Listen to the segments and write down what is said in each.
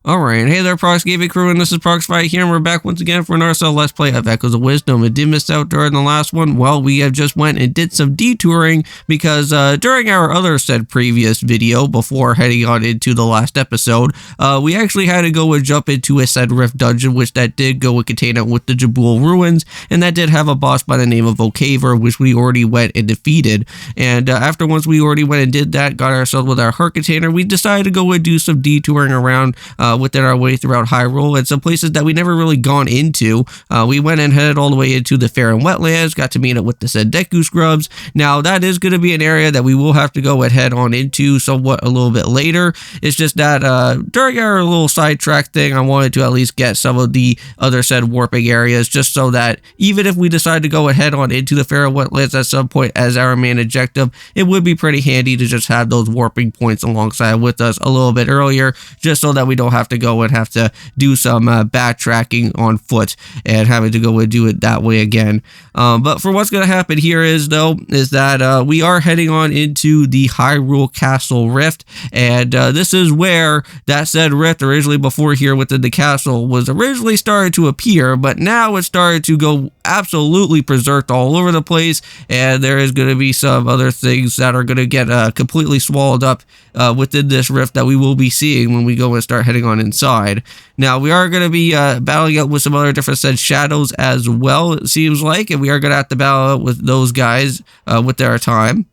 Alright, hey there Prox Gaming Crew, and this is Proxify here, and we're back once again for another Let's Play of Echoes of Wisdom. We did miss out during the last one. Well, we have just went and did some detouring, because during our other said previous video, before heading on into the last episode, we actually had to go and jump into a said Rift dungeon, which that did go and contain it with the Jabul ruins, and that did have a boss by the name of Okaver, which we already went and defeated. And once we already went and did that, got ourselves with our heart container, we decided to go and do some detouring around within our way throughout Hyrule, and some places that we never really gone into. We went and headed all the way into the Fair and Wetlands, got to meet up with the said Deku Scrubs. Now, that is going to be an area that we will have to go and head on into somewhat a little bit later. It's just that during our little sidetrack thing, I wanted to at least get some of the other said warping areas, just so that even if we decide to go and head on into the Fair and Wetlands at some point as our main objective, it would be pretty handy to just have those warping points alongside with us a little bit earlier, just so that we don't have to go and have to do some backtracking on foot and having to go and do it that way again. But for what's going to happen here is that we are heading on into the Hyrule Castle Rift, and this is where that said rift originally before here within the castle was originally started to appear, but now it's started to go absolutely berserk all over the place, and there is going to be some other things that are going to get completely swallowed up within this rift that we will be seeing when we go and start heading on inside. Now, we are going to be battling out with some other different said shadows as well, it seems like, and we are going to have to battle out with those guys with their time.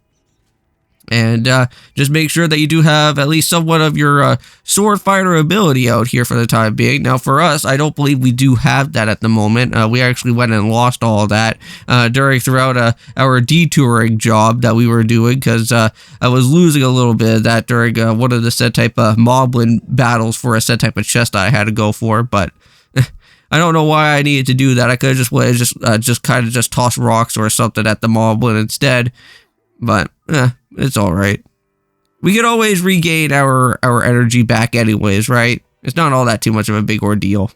And just make sure that you do have at least somewhat of your sword fighter ability out here for the time being. Now, for us, I don't believe we do have that at the moment. We actually went and lost all of that throughout our detouring job that we were doing, because I was losing a little bit of that during one of the said type of moblin battles for a said type of chest I had to go for, but I don't know why I needed to do that. I could have just kind of toss rocks or something at the moblin instead, but it's alright. We can always regain our energy back anyways, right? It's not all that too much of a big ordeal.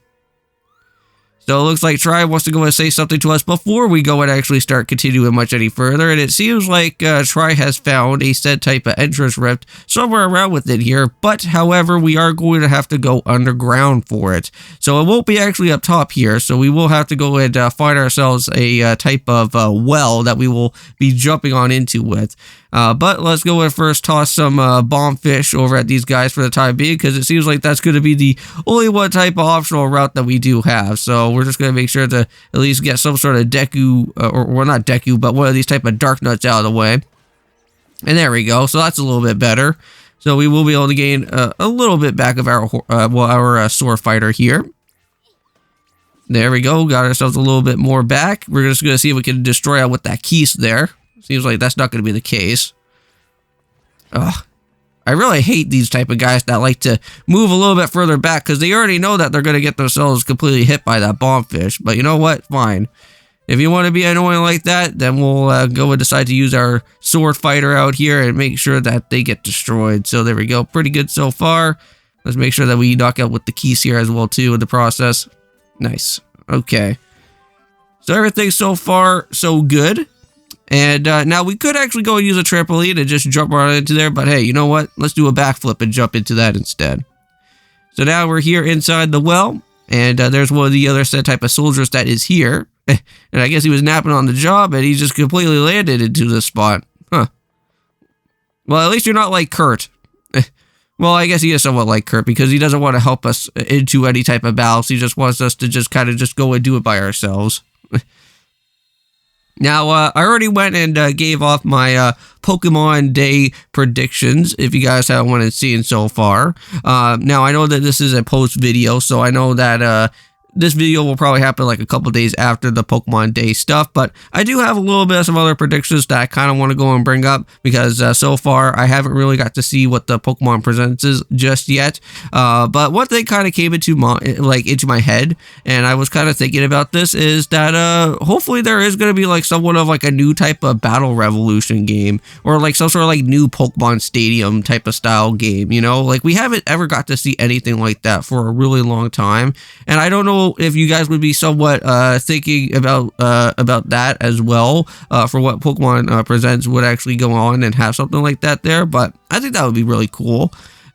So it looks like Tri wants to go and say something to us before we go and actually start continuing much any further, and it seems like Tri has found a said type of entrance rift somewhere around within here, but however, we are going to have to go underground for it. So it won't be actually up top here, so we will have to go and find ourselves a type of well that we will be jumping on into with. But let's go and first toss some bomb fish over at these guys for the time being, because it seems like that's going to be the only one type of optional route that we do have. So we're just going to make sure to at least get some sort of Deku, or not Deku, but one of these type of dark nuts out of the way. And there we go. So that's a little bit better. So we will be able to gain a little bit back of our sword fighter here. There we go. Got ourselves a little bit more back. We're just going to see if we can destroy it with that keys there. Seems like that's not going to be the case. Ugh. I really hate these type of guys that like to move a little bit further back, because they already know that they're going to get themselves completely hit by that bomb fish. But you know what? Fine. If you want to be annoying like that, then we'll go and decide to use our sword fighter out here and make sure that they get destroyed. So there we go. Pretty good so far. Let's make sure that we knock out with the keys here as well too in the process. Nice. Okay. So everything so far so good. And now we could actually go and use a trampoline and just jump right into there, but hey, you know what? Let's do a backflip and jump into that instead. So now we're here inside the well, and there's one of the other set type of soldiers that is here. And I guess he was napping on the job, and he just completely landed into this spot. Huh. Well, at least you're not like Kurt. Well, I guess he is somewhat like Kurt, because he doesn't want to help us into any type of battles. He just wants us to just kind of just go and do it by ourselves. Now, I already went and gave off my Pokemon Day predictions, if you guys haven't wanted to see so far. Now, I know that this is a post video, so I know that this video will probably happen like a couple days after the Pokemon Day stuff, but I do have a little bit of some other predictions that I kind of want to go and bring up, because so far I haven't really got to see what the Pokemon presents is just yet. But one thing kind of came into my head, and I was kind of thinking about this, is that hopefully there is going to be like somewhat of like a new type of Battle Revolution game, or like some sort of like new Pokemon Stadium type of style game, you know? Like, we haven't ever got to see anything like that for a really long time, and I don't know if you guys would be somewhat thinking about that as well, for what Pokemon Presents would actually go on and have something like that there, but I think that would be really cool.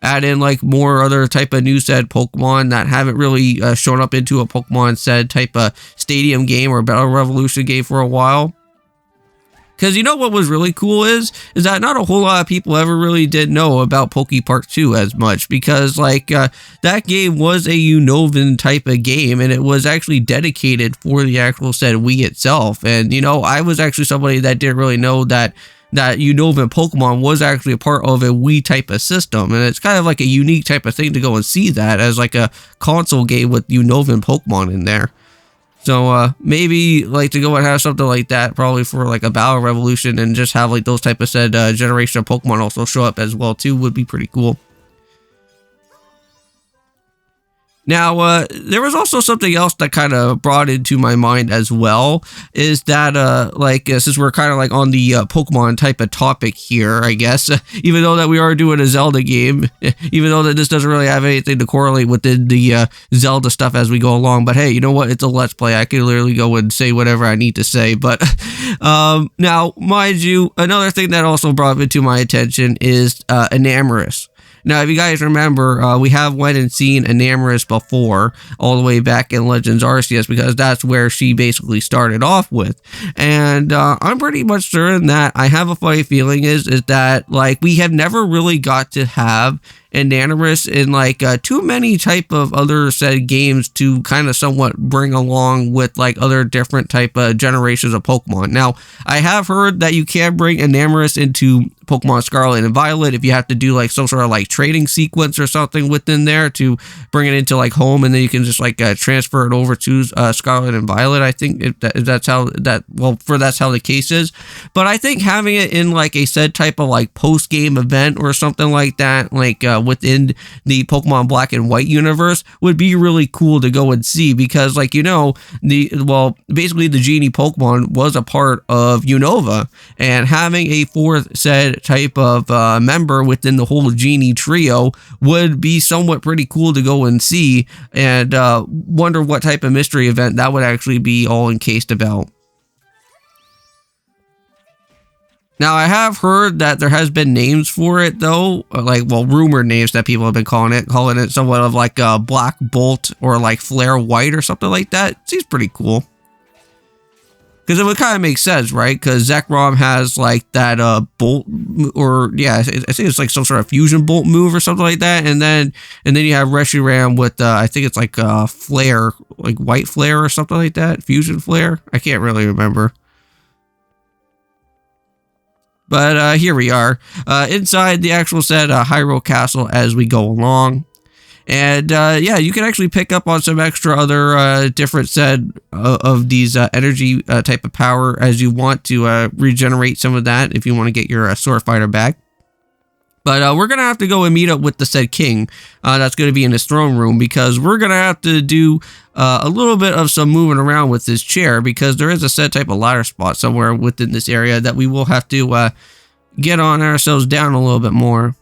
add in like more other type of new said Pokemon that haven't really shown up into a Pokemon said type of stadium game or Battle Revolution game for a while. Because you know what was really cool is that not a whole lot of people ever really did know about Poke Park 2 as much, because like that game was a Unovan type of game, and it was actually dedicated for the actual said Wii itself. And you know, I was actually somebody that didn't really know that Unovan Pokemon was actually a part of a Wii type of system, and it's kind of like a unique type of thing to go and see that as like a console game with Unovan Pokemon in there. So maybe like to go and have something like that probably for like a Battle Revolution, and just have like those type of said generation of Pokemon also show up as well too would be pretty cool. Now, there was also something else that kind of brought into my mind as well, is that, since we're kind of like on the Pokemon type of topic here, I guess, even though that we are doing a Zelda game, even though that this doesn't really have anything to correlate with the Zelda stuff as we go along, but hey, you know what, it's a Let's Play, I can literally go and say whatever I need to say. But now, mind you, another thing that also brought it to my attention is Enamorus. Now, if you guys remember, we have went and seen Enamorus before, all the way back in Legends Arceus, because that's where she basically started off with. And I'm pretty much certain that I have a funny feeling is that, like, we have never really got to have Enamorus in like too many type of other said games to kind of somewhat bring along with like other different type of generations of Pokemon. Now, I have heard that you can bring Enamorus into Pokemon Scarlet and Violet if you have to do like some sort of like trading sequence or something within there to bring it into like home, and then you can just like transfer it over to Scarlet and Violet. I think if that's how the case is. But I think having it in like a said type of like post game event or something like that, like within the Pokemon Black and White universe, would be really cool to go and see, because like, you know, basically the Genie Pokemon was a part of Unova, and having a fourth said type of member within the whole Genie trio would be somewhat pretty cool to go and see, and wonder what type of mystery event that would actually be all encased about. Now, I have heard that there has been names for it, though, like, well, rumored names that people have been calling it somewhat of like a Black Bolt or like Flare White or something like that. It seems pretty cool. Because it would kind of make sense, right? Because Zekrom has like that bolt, or yeah, I think it's like some sort of fusion bolt move or something like that. And then you have Reshiram with I think it's like Flare, like White Flare or something like that, Fusion Flare. I can't really remember. But here we are, inside the actual said Hyrule Castle as we go along. And yeah, you can actually pick up on some extra other different set of these energy type of power as you want to regenerate some of that if you want to get your Sword Fighter back. But we're going to have to go and meet up with the said king that's going to be in his throne room, because we're going to have to do a little bit of some moving around with this chair, because there is a set type of ladder spot somewhere within this area that we will have to get on ourselves down a little bit more.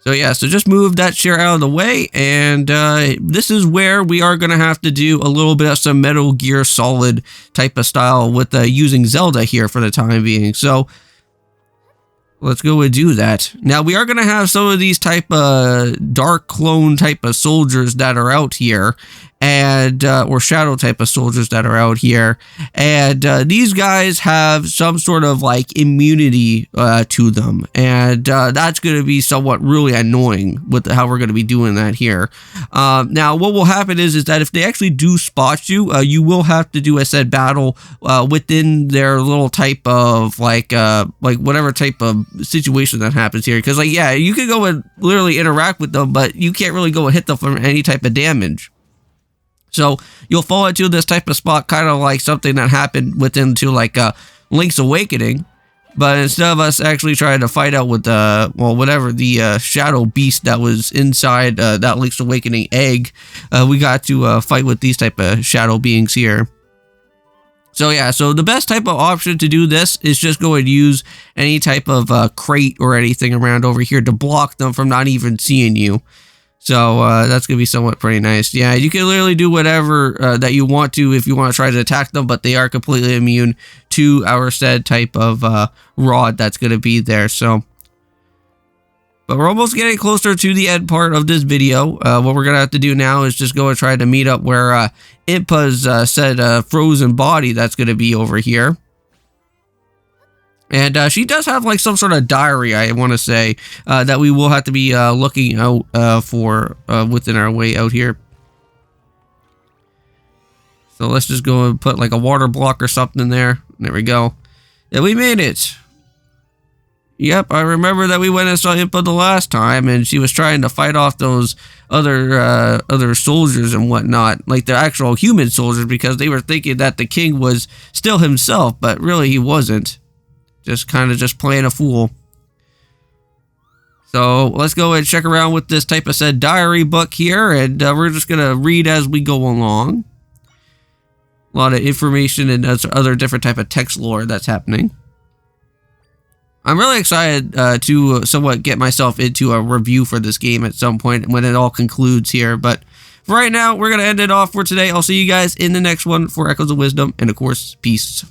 So yeah, so just move that chair out of the way, and this is where we are going to have to do a little bit of some Metal Gear Solid type of style with using Zelda here for the time being. So let's go and do that. Now, we are going to have some of these type of dark clone type of soldiers that are out here, and or shadow type of soldiers that are out here, and these guys have some sort of like immunity to them, and that's going to be somewhat really annoying with how we're going to be doing that here. Now, what will happen is that if they actually do spot you, you will have to do a said battle within their little type of like whatever type of situation that happens here, because like, yeah, you can go and literally interact with them, but you can't really go and hit them for any type of damage. So you'll fall into this type of spot, kind of like something that happened within to like Link's Awakening, but instead of us actually trying to fight out with whatever the shadow beast that was inside that Link's Awakening egg, we got to fight with these type of shadow beings here. So yeah, so the best type of option to do this is just go and use any type of crate or anything around over here to block them from not even seeing you. So that's going to be somewhat pretty nice. Yeah, you can literally do whatever that you want to if you want to try to attack them, but they are completely immune to our said type of rod that's going to be there. So But we're almost getting closer to the end part of this video. What we're going to have to do now is just go and try to meet up where Impa's said frozen body that's going to be over here. And she does have like some sort of diary, I want to say, that we will have to be looking out for within our way out here. So let's just go and put like a water block or something there. There we go. Yeah, we made it. Yep, I remember that we went and saw Impa the last time, and she was trying to fight off those other soldiers and whatnot, like the actual human soldiers, because they were thinking that the king was still himself, but really he wasn't. Just kind of just playing a fool. So let's go and check around with this type of said diary book here, and we're just going to read as we go along. A lot of information and other different type of text lore that's happening. I'm really excited to somewhat get myself into a review for this game at some point when it all concludes here. But for right now, we're going to end it off for today. I'll see you guys in the next one for Echoes of Wisdom. And of course, peace.